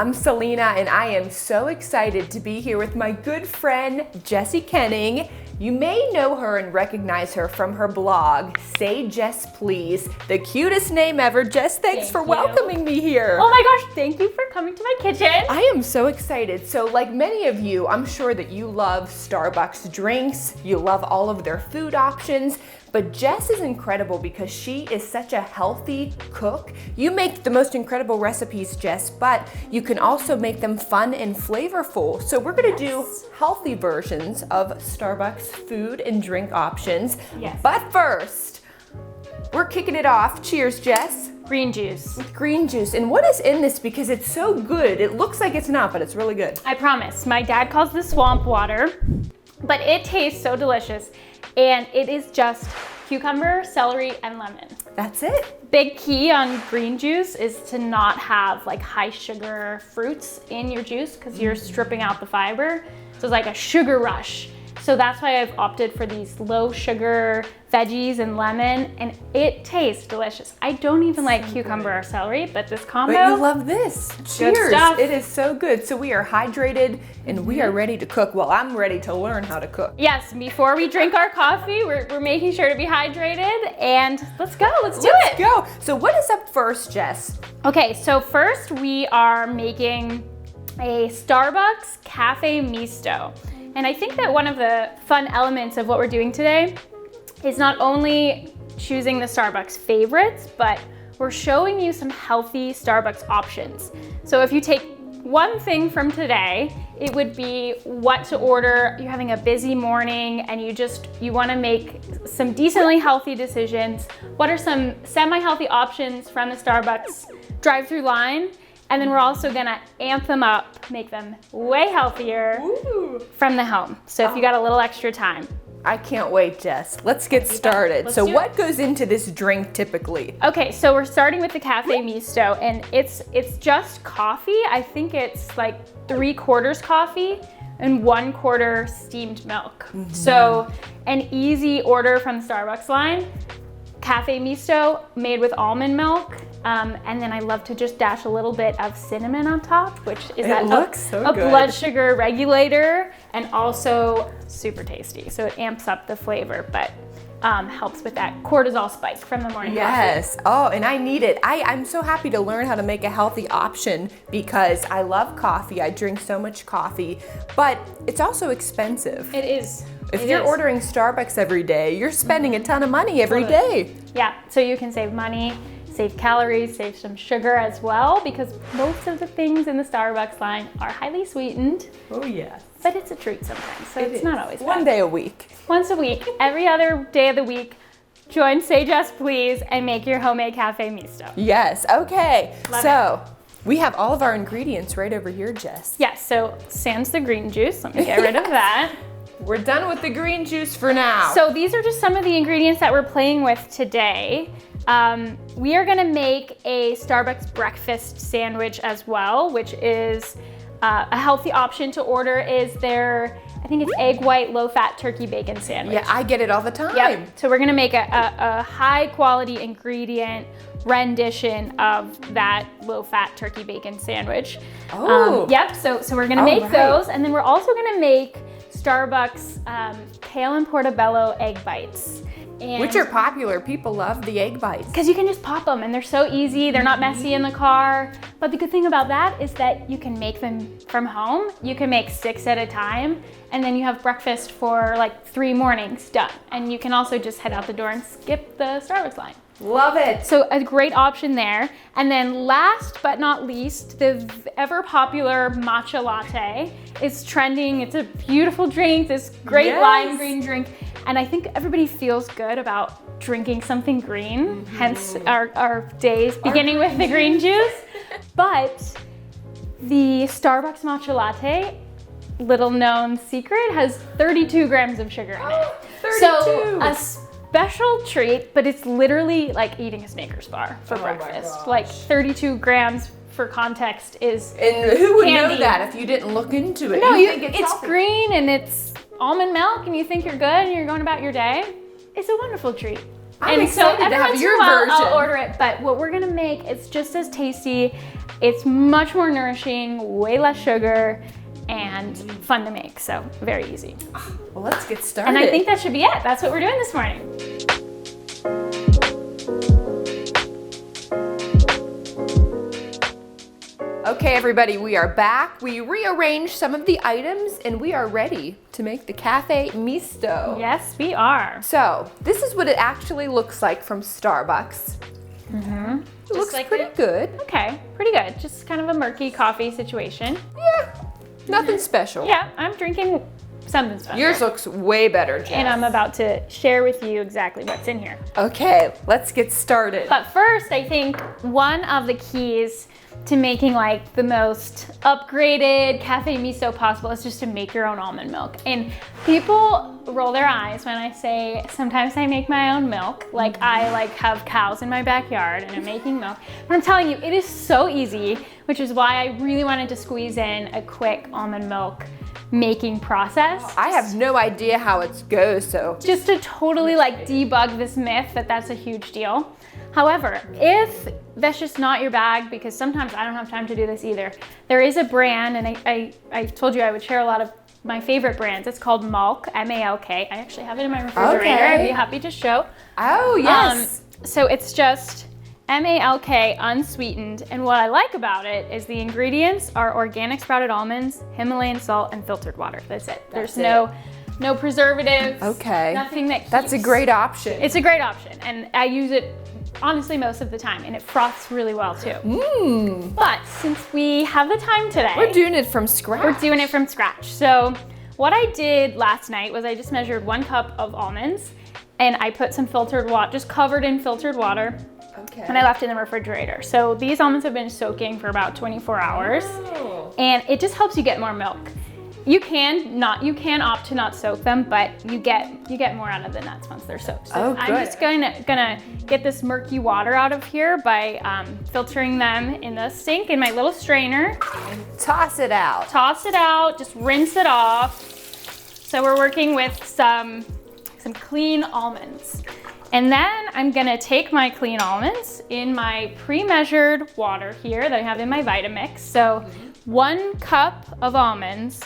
I'm Selena, and I am so excited to be here with my good friend, Jessie Kenning. You may know her and recognize her from her blog, Say Jess Please. The cutest name ever. Jess, thanks for welcoming me here. Oh my gosh, thank you for coming to my kitchen. I am so excited. So like many of you, I'm sure that you love Starbucks drinks, you love all of their food options, but Jess is incredible because she is such a healthy cook. You make the most incredible recipes, Jess, but you can also make them fun and flavorful. So we're gonna do healthy versions of Starbucks food and drink options. Yes. But first, we're kicking it off. Cheers, Jess. Green juice. With green juice. And what is in this? Because it's so good. It looks like it's not, but it's really good. I promise. My dad calls this swamp water, but it tastes so delicious. And it is just cucumber, celery, and lemon. That's it. Big key on green juice is to not have like high sugar fruits in your juice because you're stripping out the fiber. So it's like a sugar rush. So that's why I've opted for these low sugar veggies and lemon, and it tastes delicious. I don't even like cucumber or celery, but this combo. But you love this. Good Cheers. stuff. It is so good. So we are hydrated and we are ready to cook. Well, I'm ready to learn how to cook. Yes, before we drink our coffee, we're making sure to be hydrated, and let's go, let's do it. Let's go. So what is up first, Jess? Okay, so first we are making a Starbucks Cafe Misto. And I think that one of the fun elements of what we're doing today is not only choosing the Starbucks favorites, but we're showing you some healthy Starbucks options. So if you take one thing from today, it would be what to order. You're having a busy morning and you want to make some decently healthy decisions. What are some semi-healthy options from the Starbucks drive-through line? And then we're also gonna amp them up, make them way healthier from the home. So if you got a little extra time. I can't wait, Jess. Let's get started. So what goes into this drink typically? Okay, so we're starting with the Cafe Misto, and it's just coffee. I think it's like 3/4 coffee and 1/4 steamed milk. So an easy order from the Starbucks line. Cafe Misto made with almond milk, and then I love to just dash a little bit of cinnamon on top, which is a blood sugar regulator and also super tasty. So it amps up the flavor, but helps with that cortisol spike from the morning coffee. Yes. Oh, and I need it. I'm so happy to learn how to make a healthy option because I love coffee. I drink so much coffee, but it's also expensive. It is. If you're ordering Starbucks every day, you're spending a ton of money every day. Yeah, so you can save money, save calories, save some sugar as well, because most of the things in the Starbucks line are highly sweetened. Oh yes. But it's a treat sometimes, so it's not always bad. One day a week. Once a week, every other day of the week, join Say Jess Please and make your homemade Cafe Misto. Yes, okay. Love it. We have all of our ingredients right over here, Jess. Yes, so sans the green juice, let me get rid of that. We're done with the green juice for now. So these are just some of the ingredients that we're playing with today. We are gonna make a Starbucks breakfast sandwich as well, which is a healthy option to order is their, I think it's egg white, low-fat turkey bacon sandwich. Yeah, I get it all the time. Yep. So we're gonna make a high-quality ingredient rendition of that low-fat turkey bacon sandwich. Oh. Yep, so we're gonna make those, and then we're also gonna make Starbucks kale and portobello egg bites. Which are popular. People love the egg bites. Because you can just pop them and they're so easy. They're not messy in the car. But the good thing about that is that you can make them from home. You can make 6 at a time. And then you have breakfast for like 3 mornings done. And you can also just head out the door and skip the Starbucks line. Love it. So a great option there. And then last but not least, the ever popular matcha latte is trending. It's a beautiful drink, this great lime green drink. And I think everybody feels good about drinking something green, hence our days beginning with the green juice. But the Starbucks matcha latte, little known secret, has 32 grams of sugar in it. 32. So a special treat, but it's literally like eating a Snickers bar for breakfast. Like 32 grams for context is And who would candy. know that if you didn't look into it? No, you think it's healthy. green and it's almond milk and you think you're good and you're going about your day. It's a wonderful treat. I'm excited to have your I'll version. order it, but what we're gonna make is just as tasty It's much more nourishing, way less sugar, and fun to make, so very easy. Well, let's get started. And I think that should be it. That's what we're doing this morning. Okay, everybody, we are back. We rearranged some of the items and we are ready to make the cafe misto. Yes, we are. So, this is what it actually looks like from Starbucks. Mm-hmm. It looks like pretty good. Okay, pretty good. Just kind of a murky coffee situation. Yeah, nothing special. Yeah, I'm drinking something special. Yours looks way better, Jess. And I'm about to share with you exactly what's in here. Okay, let's get started. But first, I think one of the keys to making like the most upgraded cafe misto possible is just to make your own almond milk. And people roll their eyes when I say sometimes I make my own milk. Like I have cows in my backyard and I'm making milk. But I'm telling you, it is so easy, which is why I really wanted to squeeze in a quick almond milk making process. I have no idea how it goes, so. Just to totally like debug this myth that that's a huge deal. However, if that's just not your bag, because sometimes I don't have time to do this either, there is a brand, and I told you I would share a lot of my favorite brands. It's called Malk, M-A-L-K. I actually have it in my refrigerator. Okay. I'd be happy to show. Oh, yes. So it's just M-A-L-K, unsweetened, and what I like about it is the ingredients are organic sprouted almonds, Himalayan salt, and filtered water. That's it. There's no preservatives. Okay. Nothing that keeps. That's a great option. It's a great option, and I use it honestly most of the time, and it froths really well too. But since we have the time today, we're doing it from scratch. We're doing it from scratch. So what I did last night was I just measured 1 cup of almonds, and I put some filtered water, just covered in filtered water. Okay. And I left it in the refrigerator. So these almonds have been soaking for about 24 hours, and it just helps you get more milk. You can opt to not soak them, but you get more out of the nuts once they're soaked. So I'm just gonna get this murky water out of here by filtering them in the sink in my little strainer. And toss it out. Toss it out, just rinse it off. So we're working with some clean almonds. And then I'm gonna take my clean almonds in my pre-measured water here that I have in my Vitamix. So 1 cup of almonds,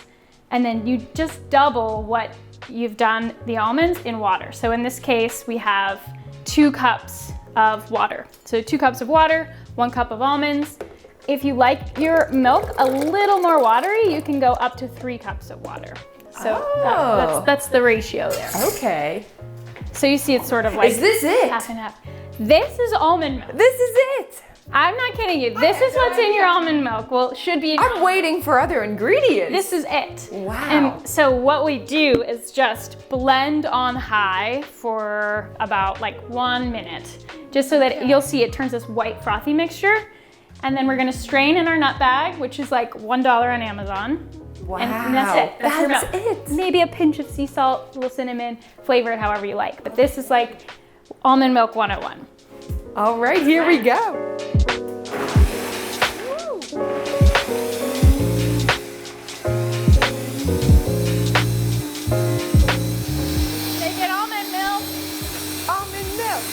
and then you just double what you've done the almonds in water. So in this case, we have 2 cups of water. So 2 cups of water, 1 cup of almonds. If you like your milk a little more watery, you can go up to 3 cups of water. So that's the ratio there. Okay. So you see it's sort of like, is this it? Half and half. This is almond milk. This is it. I'm not kidding you. This is what's in your almond milk. Well, it should be. I'm waiting for other ingredients. This is it. Wow. And so what we do is just blend on high for about like 1 minute, just so that you'll see it turns this white frothy mixture. And then we're gonna strain in our nut bag, which is like $1 on Amazon. Wow. And that's it. That's your milk. It. Maybe a pinch of sea salt, a little cinnamon, flavor it however you like. But this is like almond milk 101. All right, here we go. Take it almond milk. Almond milk.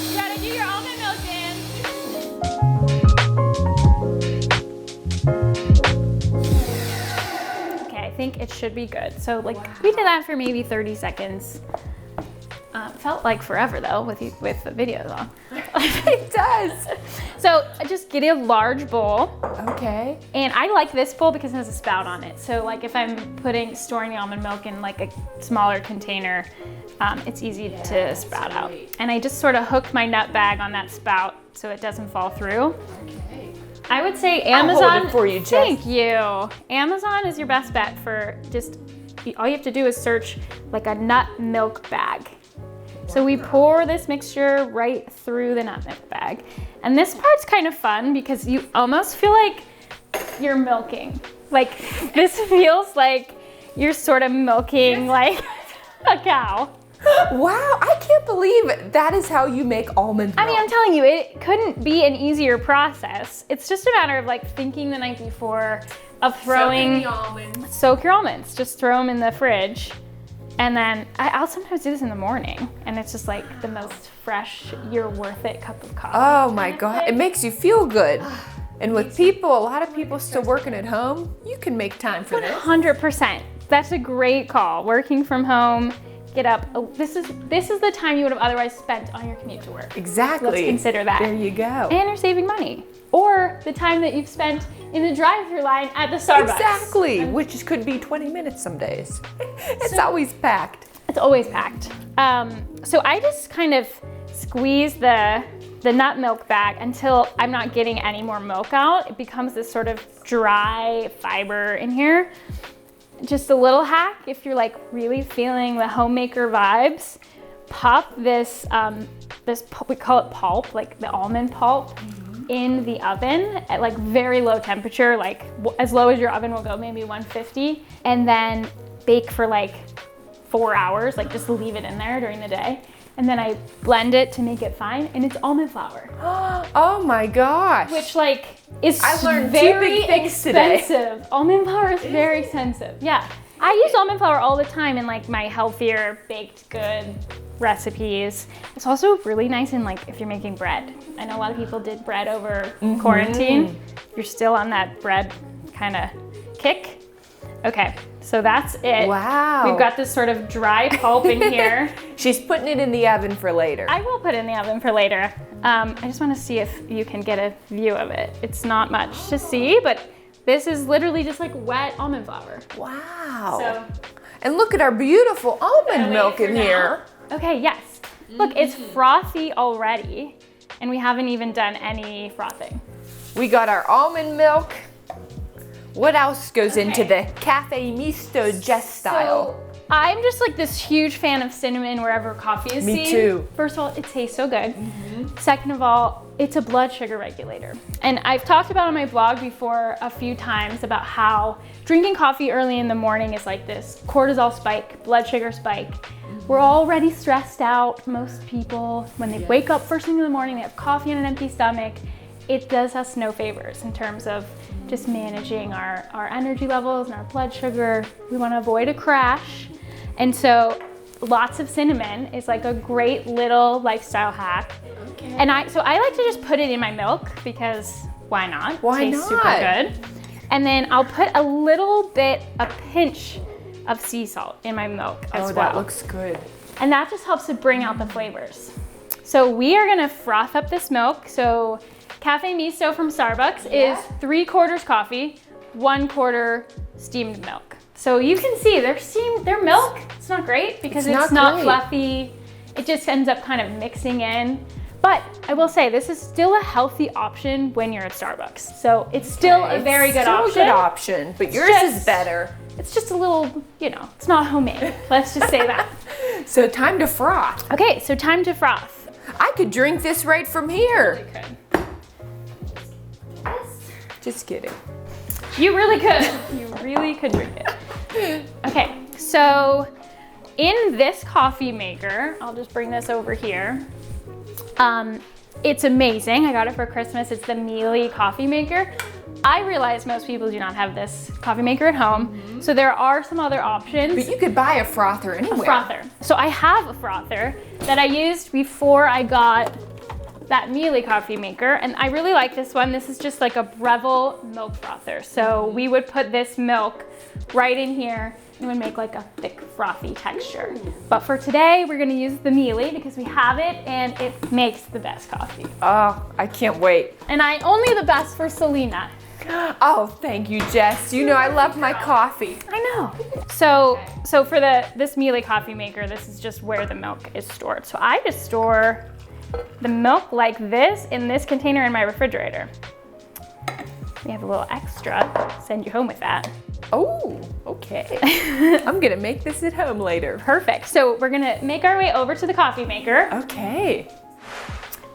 You gotta do your almond milk dance. Okay, I think it should be good. So like we did that for maybe 30 seconds. Felt like forever though with the videos on. It does. So just get a large bowl. Okay. And I like this bowl because it has a spout on it. So like if I'm storing the almond milk in like a smaller container, it's easy to sprout out. And I just sort of hook my nut bag on that spout so it doesn't fall through. Okay. I would say Amazon. I'll hold it for you, Jess. Thank you. Amazon is your best bet for just, all you have to do is search like a nut milk bag. So we pour this mixture right through the nut milk bag. And this part's kind of fun because you almost feel like you're milking. Like this feels like you're sort of milking like a cow. Wow, I can't believe that is how you make almond milk. I mean, I'm telling you, it couldn't be an easier process. It's just a matter of like thinking the night before of throwing, soak your almonds, just throw them in the fridge. And then I'll sometimes do this in the morning, and it's just like the most fresh, you're worth it cup of coffee. Oh my God, it makes you feel good. And with a lot of people still working at home, you can make time for this. 100%. That's a great call. Working from home, get up. Oh, this is the time you would have otherwise spent on your commute to work. Exactly. Let's consider that. There you go. And you're saving money. Or the time that you've spent in the drive-thru line at the Starbucks. Exactly, which could be 20 minutes some days. It's always packed. It's always packed. So I just kind of squeeze the nut milk bag until I'm not getting any more milk out. It becomes this sort of dry fiber in here. Just a little hack, if you're like really feeling the homemaker vibes, pop this, we call it pulp, like the almond pulp, in the oven at like very low temperature, like as low as your oven will go, maybe 150, and then bake for like 4 hours, like just leave it in there during the day. And then I blend it to make it fine, and it's almond flour. Oh my gosh. Which like is I learned very 2 big things today. expensive. Almond flour is very expensive. Yeah. I use almond flour all the time in like my healthier baked good recipes. It's also really nice in like if you're making bread. I know a lot of people did bread over quarantine. You're still on that bread kind of kick. Okay, so that's it. Wow. We've got this sort of dry pulp in here. She's putting it in the oven for later. I will put it in the oven for later. I just want to see if you can get a view of it. It's not much to see, but this is literally just like wet almond flour. Wow. So, and look at our beautiful almond milk in here. okay, yes. Look, it's frothy already, and we haven't even done any frothing. We got our almond milk. What else goes into the cafe misto Jess style? So, I'm just like this huge fan of cinnamon wherever coffee is seen. Me too. First of all, it tastes so good. Second of all, it's a blood sugar regulator. And I've talked about on my blog before a few times about how drinking coffee early in the morning is like this cortisol spike, blood sugar spike. We're already stressed out, most people. When they wake up first thing in the morning, they have coffee on an empty stomach. It does us no favors in terms of just managing our energy levels and our blood sugar. We want to avoid a crash. And so lots of cinnamon is like a great little lifestyle hack. Okay. And so I like to just put it in my milk because why not? Why Tastes not? super good. And then I'll put a pinch of sea salt in my milk as well. Oh, that looks good. And that just helps to bring out the flavors. So we are gonna froth up this milk. So Cafe Misto from Starbucks is 3/4 coffee, 1/4 steamed milk. So you can see their milk, it's not great because it's not fluffy. It just ends up kind of mixing in. But I will say this is still a healthy option when you're at Starbucks. So it's still a very good option. It's still a good option, but yours is better. It's just a little, it's not homemade. Let's just say that. So time to froth. Okay, so time to froth. I could drink this right from here. You could. Just kidding. You really could. You really could drink it. Okay, so in this coffee maker, I'll just bring this over here. It's amazing. I got it for Christmas. It's the Mealy coffee maker. I realize most people do not have this coffee maker at home, so there are some other options. But you could buy a frother anywhere. A frother. So I have a frother that I used before I got that Mealy coffee maker, and I really like this one. This is just like a Breville milk frother. So we would put this milk right in here and it would make like a thick frothy texture. But for today, we're gonna use the Mealy because we have it and it makes the best coffee. Oh, I can't wait. And only the best for Selena. Oh, thank you, Jess. You know I love my coffee. I know. So for this Mealy coffee maker, this is just where the milk is stored. So I just store the milk like this in this container in my refrigerator. We have a little extra. Send you home with that. Oh, okay. I'm gonna make this at home later. Perfect. So we're gonna make our way over to the coffee maker. Okay.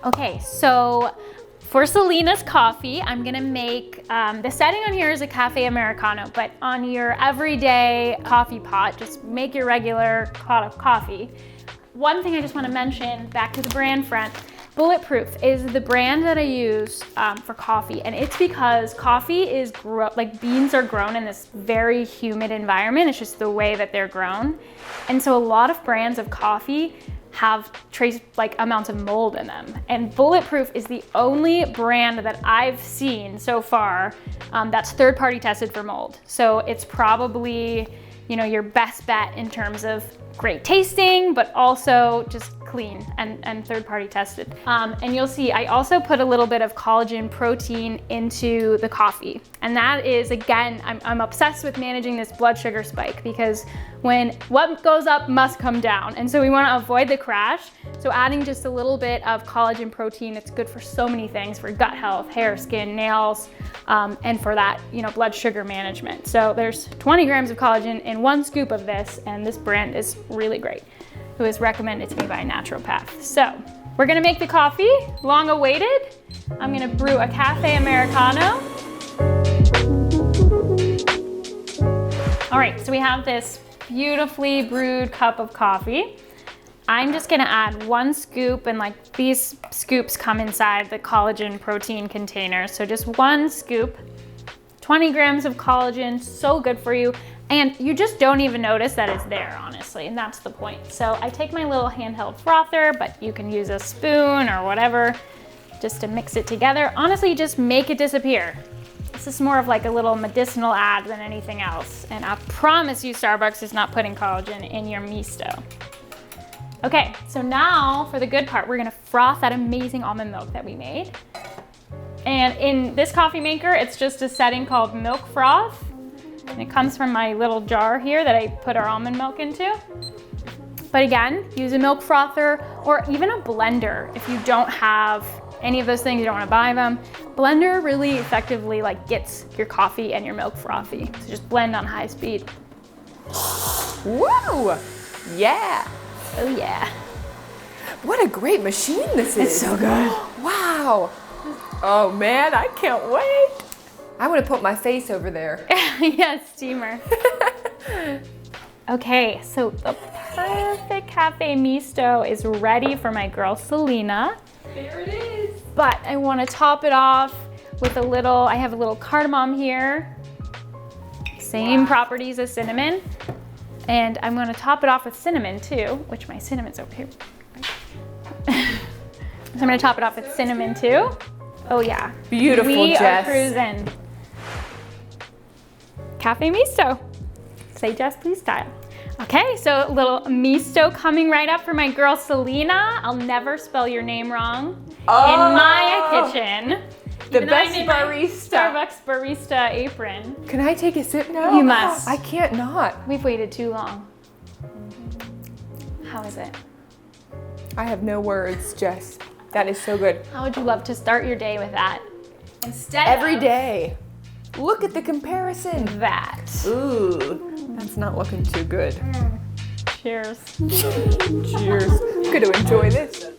Okay, so for Selena's coffee, I'm gonna make, the setting on here is a cafe Americano, but on your everyday coffee pot, just make your regular pot of coffee. One thing I just wanna mention, back to the brand front, Bulletproof is the brand that I use for coffee, and it's because coffee is, beans are grown in this very humid environment. It's just the way that they're grown. And so a lot of brands of coffee have trace like amounts of mold in them. And Bulletproof is the only brand that I've seen so far that's third-party tested for mold. So it's probably, you know, your best bet in terms of great tasting, but also just clean and third-party tested. And you'll see, I also put a little bit of collagen protein into the coffee. And that is, again, I'm obsessed with managing this blood sugar spike, because when what goes up must come down. And so we want to avoid the crash. So adding just a little bit of collagen protein, it's good for so many things, for gut health, hair, skin, nails, and for that, you know, blood sugar management. So there's 20 grams of collagen in 1 scoop of this, and this brand is really great. It was recommended to me by a naturopath. So we're gonna make the coffee, long awaited. I'm gonna brew a cafe Americano. All right, so we have this beautifully brewed cup of coffee. I'm just gonna add 1 scoop, and like these scoops come inside the collagen protein container. So just 1 scoop, 20 grams of collagen, so good for you. And you just don't even notice that it's there, honestly, and that's the point. So I take my little handheld frother, but you can use a spoon or whatever just to mix it together. Honestly, just make it disappear. This is more of like a little medicinal ad than anything else. And I promise you Starbucks is not putting collagen in your Misto. Okay, so now for the good part, we're gonna froth that amazing almond milk that we made. And in this coffee maker, it's just a setting called Milk Froth. And it comes from my little jar here that I put our almond milk into. But again, use a milk frother or even a blender if you don't have any of those things, you don't want to buy them. Blender really effectively like gets your coffee and your milk frothy. So just blend on high speed. Woo! Yeah. Oh yeah. What a great machine this is. It's so good. Wow. Oh man, I can't wait. I want to put my face over there. Yeah, steamer. Okay, so the perfect cafe misto is ready for my girl Selena. There it is. But I want to top it off with a little, I have a little cardamom here. Same properties as cinnamon. And I'm going to top it off with cinnamon too, which my cinnamon's over here. So I'm going to top it off with cinnamon too. Oh yeah. Beautiful, we Jess. We are cruising. Cafe misto. Say Jess, please style. Okay, so a little misto coming right up for my girl Selena. I'll never spell your name wrong. Oh, in my kitchen. The best barista. Starbucks barista apron. Can I take a sip now? You must. I can't not. We've waited too long. How is it? I have no words, Jess. That is so good. How would you love to start your day with that? Instead Every of day. Look at the comparison. that. Ooh, that's not looking too good. Cheers. Cheers. I'm gonna enjoy this.